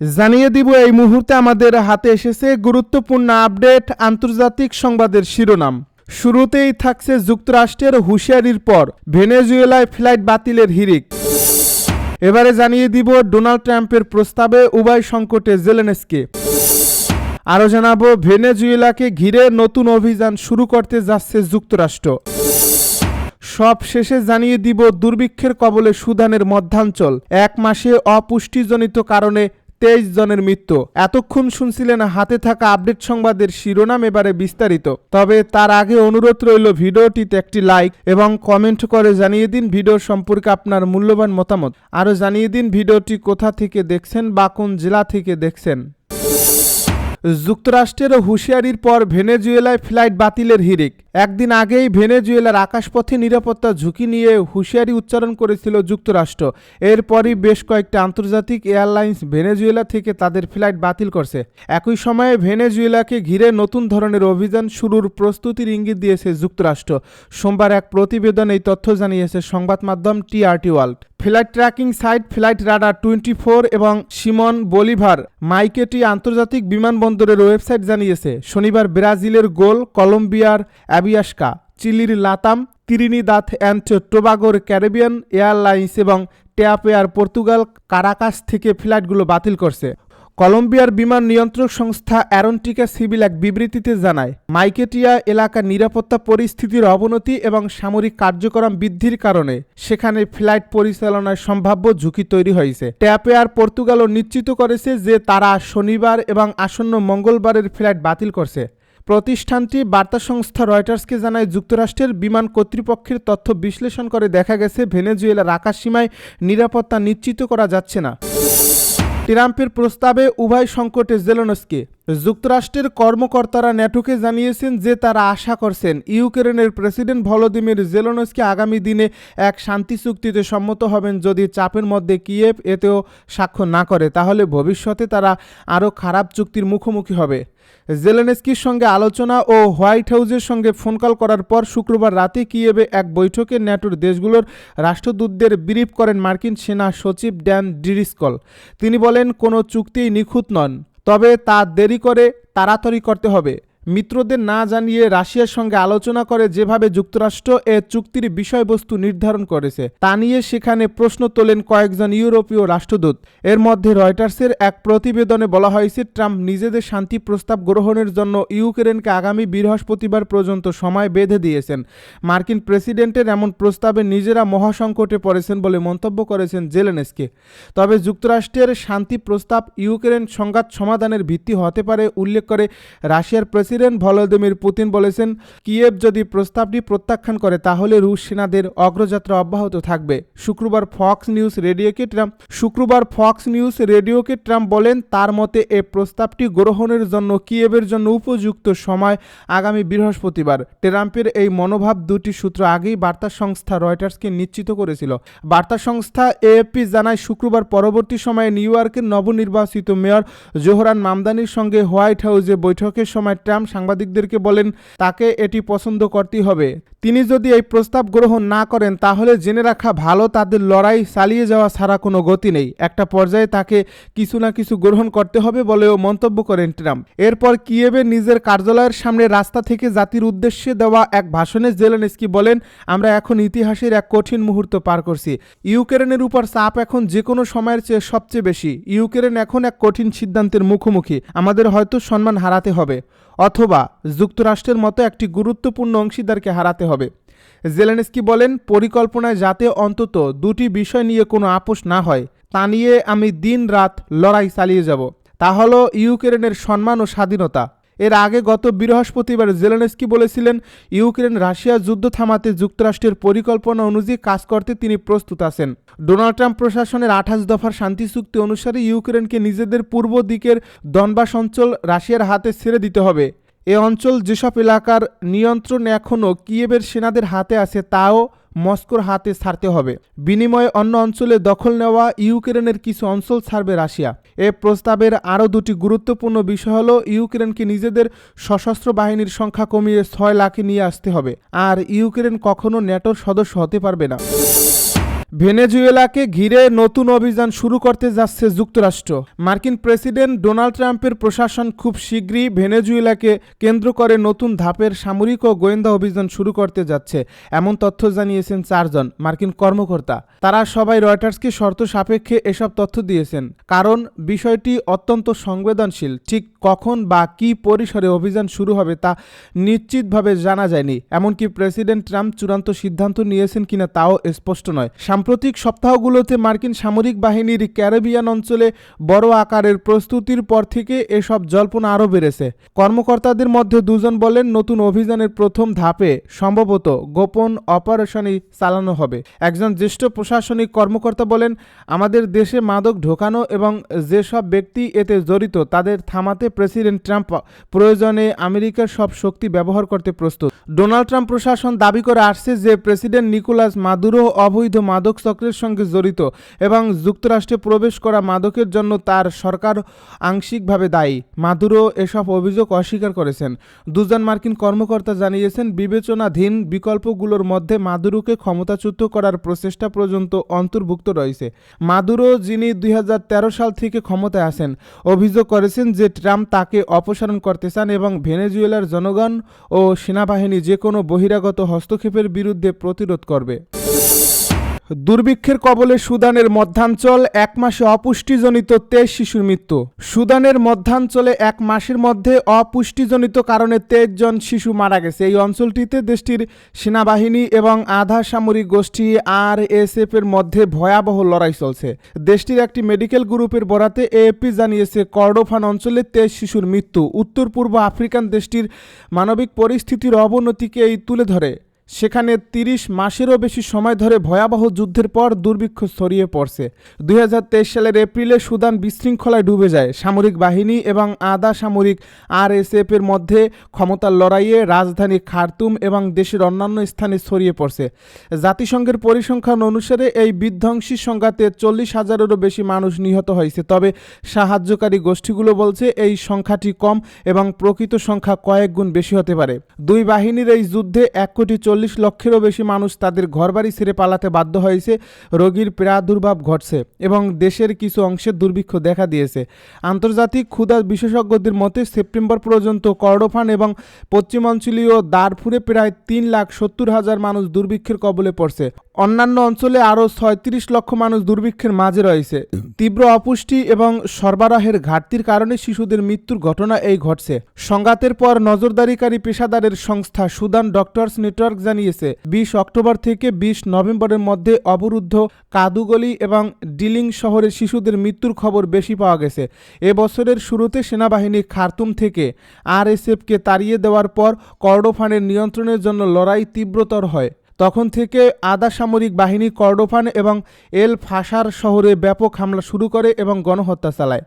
জানিয়ে দিব এই মুহূর্তে আমাদের হাতে এসেছে গুরুত্বপূর্ণ আপডেট আন্তর্জাতিক সংবাদের শিরোনাম। শুরুতেই থাকছে যুক্তরাষ্ট্রের হুঁশিয়ারির পর ভেনেজুয়েলায় ফ্লাইট বাতিলের হিড়িক। এবারে জানিয়ে দিব ডোনাল্ড ট্রাম্পের প্রস্তাবে উভয় সংকটে জেলেনস্কি। আরও জানাবো ভেনেজুয়েলাকে ঘিরে নতুন অভিযান শুরু করতে যাচ্ছে যুক্তরাষ্ট্র। সব শেষে জানিয়ে দিব দুর্ভিক্ষের কবলে সুদানের মধ্যাঞ্চল, 1 মাসে অপুষ্টিজনিত কারণে 23 জনের মৃত্যু। এতক্ষণ শুনছিলেন হাতে থাকা আপডেট সংবাদের শিরোনাম, এবারে বিস্তারিত। তবে তার আগে অনুরোধ রইল ভিডিওটিতে একটি লাইক এবং কমেন্ট করে জানিয়ে দিন ভিডিও সম্পর্কে আপনার মূল্যবান মতামত। আরও জানিয়ে দিন ভিডিওটি কোথা থেকে দেখছেন বা কোন জেলা থেকে দেখছেন। যুক্তরাষ্ট্রের হুঁশিয়ারির পর ভেনেজুয়েলায় ফ্লাইট বাতিলের হিড়িক। একদিন আগেই ভেনেজুয়েলার আকাশপথে নিরাপত্তা ঝুঁকি নিয়ে হুঁশিয়ারি উচ্চারণ করেছিল যুক্তরাষ্ট্র। এরপরই বেশ কয়েকটা আন্তর্জাতিক এয়ারলাইন্স ভেনেজুয়েলা থেকে তাদের ফ্লাইট বাতিল করছে। একই সময়ে ভেনেজুয়েলাকে ঘিরে নতুন ধরনের অভিযান শুরুর প্রস্তুতির ইঙ্গিত দিয়েছে যুক্তরাষ্ট্র। সোমবার এক প্রতিবেদনে এই তথ্য জানিয়েছে সংবাদ মাধ্যম TRT world. Flight tracking site flight radar 24 এবং সিমন বলিভার মাইকেটি আন্তর্জাতিক বিমানবন্দরের ওয়েবসাইট জানিয়েছে শনিবার ব্রাজিলের গোল, কলম্বিয়ার অ্যাবিয়াস্কা, চিলির লাতাম, ত্রিনিদাদ অ্যান্ড টোবাগোর ক্যারিবিয়ান এয়ারলাইন্স এবং ট্যাপ এয়ার পর্তুগাল কারাকাস থেকে ফ্লাইটগুলো বাতিল করছে। কলম্বিয়ার বিমান নিয়ন্ত্রক সংস্থা অ্যারোনটিকা সিভিল এক বিবৃতিতে জানায়, মাইকেটিয়া এলাকার নিরাপত্তা পরিস্থিতির অবনতি এবং সামরিক কার্যক্রম বৃদ্ধির কারণে সেখানে ফ্লাইট পরিচালনায় সম্ভাব্য ঝুঁকি তৈরি হয়েছে। ট্যাপ এয়ার পর্তুগালও নিশ্চিত করেছে যে তারা শনিবার এবং আসন্ন মঙ্গলবারের ফ্লাইট বাতিল করছে। প্রতিষ্ঠানটি বার্তা সংস্থা রয়টার্সকে জানায়, যুক্তরাষ্ট্রের বিমান কর্তৃপক্ষের তথ্য বিশ্লেষণ করে দেখা গেছে ভেনেজুয়েলার আকাশসীমায় নিরাপত্তা নিশ্চিত করা যাচ্ছে না। ট্রাম্পের প্রস্তাবে উভয় সংকটে জেলেনস্কি। যুক্তরাষ্ট্রের কর্মকর্তারা ন্যাটোকে জানিয়েছেন যে তারা আশা করছেন ইউক্রেনের প্রেসিডেন্ট ভলোদিমির জেলেনস্কি আগামী দিনে এক শান্তি চুক্তিতে সম্মত হবেন। যদি চাপের মধ্যে কিয়েভ এতেও স্বাক্ষর না করে তাহলে ভবিষ্যতে তারা আরও খারাপ চুক্তির মুখোমুখি হবে। জেলেনস্কির সঙ্গে আলোচনা ও হোয়াইট হাউসের সঙ্গে ফোন কল করার পর শুক্রবার রাতে কিয়েভে এক বৈঠকে ন্যাটোর দেশগুলোর রাষ্ট্রদূতদের ব্রিফ করেন মার্কিন সেনা সচিব ড্যান ড্রিস্কল। তিনি বলেন, কোনো চুক্তিই নিখুঁত নন, তবে তা দেরি করে তাড়াতাড়ি করতে হবে। মিত্রদের না জানিয়ে রাশিয়ার সঙ্গে আলোচনা করে যেভাবে যুক্তরাষ্ট্র এ চুক্তির বিষয়বস্তু নির্ধারণ করেছে তা নিয়ে সেখানে প্রশ্ন তোলেন কয়েকজন ইউরোপীয় রাষ্ট্রদূত। এর মধ্যে রয়টার্সের এক প্রতিবেদনে বলা হয়েছে, ট্রাম্প নিজেদের শান্তি প্রস্তাব গ্রহণের জন্য ইউক্রেনকে আগামী বৃহস্পতিবার পর্যন্ত সময় বেঁধে দিয়েছেন। মার্কিন প্রেসিডেন্টের এমন প্রস্তাবে নিজেরা মহাসংকটে পড়েছেন বলে মন্তব্য করেছেন জেলেনস্কি। তবে যুক্তরাষ্ট্রের শান্তি প্রস্তাব ইউক্রেন সংঘাত সমাধানের ভিত্তি হতে পারে উল্লেখ করে রাশিয়ার প্রেসিডেন্ট ভলোদিমির পুতিন বলেছেন, কিয়েভ যদি প্রস্তাবটি প্রত্যাখ্যান করে তাহলে রুশ সেনাদের অগ্রযাত্রা অব্যাহত থাকবে। শুক্রবার ফক্স নিউজ রেডিওকে ট্রাম্প বলেন, তার মতে এ প্রস্তাবটি গ্রহণের জন্য কিয়েভের জন্য উপযুক্ত সময় আগামী বৃহস্পতিবার। ট্রাম্পের এই মনোভাব দুটি সূত্র আগেই বার্তা সংস্থা রয়টার্সকে নিশ্চিত করেছিল। বার্তা সংস্থা এএফপি জানায়, শুক্রবার পরবর্তী সময়ে নিউ ইয়র্কের নবনির্বাচিত মেয়র জোহরান মামদানির সঙ্গে হোয়াইট হাউসে বৈঠকের সময় ট্রাম্প সাংবাদিকদেরকে বলেন, তাকে এটি পছন্দ করতেই হবে। তিনি যদি এই প্রস্তাব গ্রহণ না করেন তাহলে জেনে রাখা ভালো, তাদের লড়াই চালিয়ে যাওয়া ছাড়া কোনো গতি নেই। একটা পর্যায়ে তাকে কিছু না কিছু গ্রহণ করতে হবে বলেও মন্তব্য করেন ট্রাম্প। এরপর কিয়েভে নিজের কার্যালয়ের সামনে রাস্তা থেকে জাতির উদ্দেশ্যে দেওয়া এক ভাষণে জেলেনস্কি বলেন, আমরা এখন ইতিহাসের এক কঠিন মুহূর্ত পার করছি। ইউক্রেনের উপর চাপ এখন যে কোনো সময়ের চেয়ে সবচেয়ে বেশি। ইউক্রেন এখন এক কঠিন সিদ্ধান্তের মুখোমুখি। আমাদের হয়তো সম্মান হারাতে হবে অথবা যুক্তরাষ্ট্রের মতো একটি গুরুত্বপূর্ণ অংশীদারকে হারাতে হবে। জেলেনস্কি বলেন, পরিকল্পনায় যাতে অন্তত দুটি বিষয় নিয়ে কোনো আপোষ না হয় তা নিয়ে আমি দিন রাত লড়াই চালিয়ে যাব। তা হলো ইউক্রেনের সম্মান ও স্বাধীনতা। এর আগে গত বৃহস্পতিবার জেলেনস্কি বলেছিলেন, ইউক্রেন রাশিয়া যুদ্ধ থামাতে যুক্তরাষ্ট্রের পরিকল্পনা অনুযায়ী কাজ করতে তিনি প্রস্তুত আছেন। ডোনাল্ড ট্রাম্প প্রশাসনের 28 দফার শান্তি চুক্তি অনুসারে ইউক্রেনকে নিজেদের পূর্ব দিকের দনবাস অঞ্চল রাশিয়ার হাতে ছেড়ে দিতে হবে। এ অঞ্চল যেসব এলাকার নিয়ন্ত্রণ এখনও কিয়েভের সেনাদের হাতে আছে তাও মস্কোর হাতে ছাড়তে হবে। বিনিময়ে অন্য অঞ্চলে দখল নেওয়া ইউক্রেনের কিছু অঞ্চল ছাড়বে রাশিয়া। এ প্রস্তাবের আরও দুটি গুরুত্বপূর্ণ বিষয় হলো, ইউক্রেনকে নিজেদের সশস্ত্র বাহিনীর সংখ্যা কমিয়ে 6 লাখে নিয়ে আসতে হবে, আর ইউক্রেন কখনো ন্যাটোর সদস্য হতে পারবে না। ভেনেজুয়েলাকে ঘিরে নতুন অভিযান শুরু করতে যাচ্ছে যুক্তরাষ্ট্র। মার্কিন প্রেসিডেন্ট ডোনাল্ড ট্রাম্পের প্রশাসন খুব শীঘ্রই ভেনেজুয়েলাকে কেন্দ্র করে নতুন ধাপের সামরিক ও গোয়েন্দা অভিযান শুরু করতে যাচ্ছে, এমন তথ্য জানিয়েছেন 4 জন মার্কিন কর্মকর্তা। তারা সবাই রয়টার্সকে শর্ত সাপেক্ষে এসব তথ্য দিয়েছেন, কারণ বিষয়টি অত্যন্ত সংবেদনশীল। ঠিক কখন বা কী পরিসরে অভিযান শুরু হবে তা নিশ্চিতভাবে জানা যায়নি। এমনকি প্রেসিডেন্ট ট্রাম্প চূড়ান্ত সিদ্ধান্ত নিয়েছেন কিনা তাও স্পষ্ট নয়। সাম্প্রতিক সপ্তাহগুলোতে মার্কিন সামরিক বাহিনীর ক্যারিবিয়ান অঞ্চলে বড় আকারের প্রস্তুতির পর থেকে এসব জল্পনা আরও বেড়েছে। কর্মকর্তাদের মধ্যে 2 জন বলেন, নতুন অভিযানের প্রথম ধাপে সম্ভবত গোপন অপারেশনই চালানো হবে। একজন জ্যেষ্ঠ প্রশাসনিক কর্মকর্তা বলেন, আমাদের দেশে মাদক ঢোকানো এবং যেসব ব্যক্তি এতে জড়িত তাদের থামাতে প্রেসিডেন্ট ট্রাম্প প্রয়োজনে আমেরিকার সব শক্তি ব্যবহার করতে প্রস্তুত। ডোনাল্ড ট্রাম্প প্রশাসন দাবি করে আসছে যে প্রেসিডেন্ট নিকোলাস মাদুরো অবৈধ মাদক চক্রের সঙ্গে জড়িত এবং যুক্তরাষ্ট্রে প্রবেশ করা মাদকের জন্য তার সরকার আংশিকভাবে দায়ী। মাদুরো এসব অভিযোগ অস্বীকার করেছেন। 2 জন মার্কিন কর্মকর্তা জানিয়েছেন, বিবেচনাধীন বিকল্পগুলোর মধ্যে মাদুরোকে ক্ষমতাচ্যুত করার প্রচেষ্টা পর্যন্ত অন্তর্ভুক্ত রয়েছে। মাদুরো, যিনি 2013 সাল থেকে ক্ষমতায় আছেন, অভিযোগ করেছেন যে ট্রাম্প তাকে অপসারণ করতে চান এবং ভেনেজুয়েলার জনগণ ও সেনাবাহিনী যে কোনো বহিরাগত হস্তক্ষেপের বিরুদ্ধে প্রতিরোধ করবে। দুর্ভিক্ষের কবলে সুদানের মধ্যাঞ্চল, 1 মাসে অপুষ্টিজনিত 23 শিশুর মৃত্যু। সুদানের মধ্যাঞ্চলে 1 মাসের মধ্যে অপুষ্টিজনিত কারণে 23 জন শিশু মারা গেছে। এই অঞ্চলটিতে দেশটির সেনাবাহিনী এবং আধা সামরিক গোষ্ঠী RSF এর মধ্যে ভয়াবহ লড়াই চলছে। দেশটির একটি মেডিকেল গ্রুপের বরাতে AFP জানিয়েছে, কর্ডোফান অঞ্চলে 23 শিশুর মৃত্যু। উত্তর পূর্ব আফ্রিকান দেশটির মানবিক পরিস্থিতির অবনতিকে এই তুলে ধরে। সেখানে 30 মাসেরও বেশি সময় ধরে ভয়াবহ যুদ্ধের পর দুর্ভিক্ষ ছড়িয়ে পড়ছে। 2023 সালের এপ্রিলে সুদান বিশৃঙ্খলায় ডুবে যায়। সামরিক বাহিনী এবং আধা সামরিক RSF এর মধ্যে ক্ষমতার লড়াইয়ে রাজধানী খার্তুম এবং দেশের অন্যান্য স্থানে ছড়িয়ে পড়ছে। জাতিসংঘের পরিসংখ্যান অনুসারে এই বিধ্বংসী সংঘাতে 40,000-এরও বেশি মানুষ নিহত হয়েছে। তবে সাহায্যকারী গোষ্ঠীগুলো বলছে এই সংখ্যাটি কম এবং প্রকৃত সংখ্যা কয়েক গুণ বেশি হতে পারে। দুই বাহিনীর এই যুদ্ধে 1,40,00,000-এরও বেশি মানুষ তাদের ঘরবাড়ি ছেড়ে পালাতে বাধ্য হয়েছে। রোগীর প্রাদুর্ভাব ঘটছে এবং দেশের কিছু অংশে দুর্ভিক্ষ দেখা দিয়েছে। আন্তর্জাতিক ক্ষুধা বিশেষজ্ঞদের মতে সেপ্টেম্বর পর্যন্ত কর্ডোফান এবং পশ্চিমাঞ্চলীয় দারফুরে প্রায় 3,70,000 মানুষ দুর্ভিক্ষের কবলে পড়ছে। অন্যান্য অঞ্চলে আরও 36 লক্ষ মানুষ দুর্ভিক্ষের মাঝে রয়েছে। তীব্র অপুষ্টি এবং সরবরাহের ঘাটতির কারণে শিশুদের মৃত্যুর ঘটনা এই ঘটছে। সংঘাতের পর নজরদারিকারী পেশাদারের সংস্থা সুদান ডক্টরস নেটওয়ার্ক জানিয়েছে, 20 অক্টোবর থেকে 20 নভেম্বরের মধ্যে অবরুদ্ধ কাদুগলি এবং ডিলিং শহরে শিশুদের মৃত্যুর খবর বেশি পাওয়া গেছে। এবছরের শুরুতে সেনাবাহিনী খার্তুম থেকে RSF-কে তাড়িয়ে দেওয়ার পর কর্ডোফানের নিয়ন্ত্রণের জন্য লড়াই তীব্রতর হয়। তখন থেকে আধা সামরিক বাহিনী কর্ডোফান এবং এল ফাশার শহরে ব্যাপক হামলা শুরু করে এবং গণহত্যা চালায়।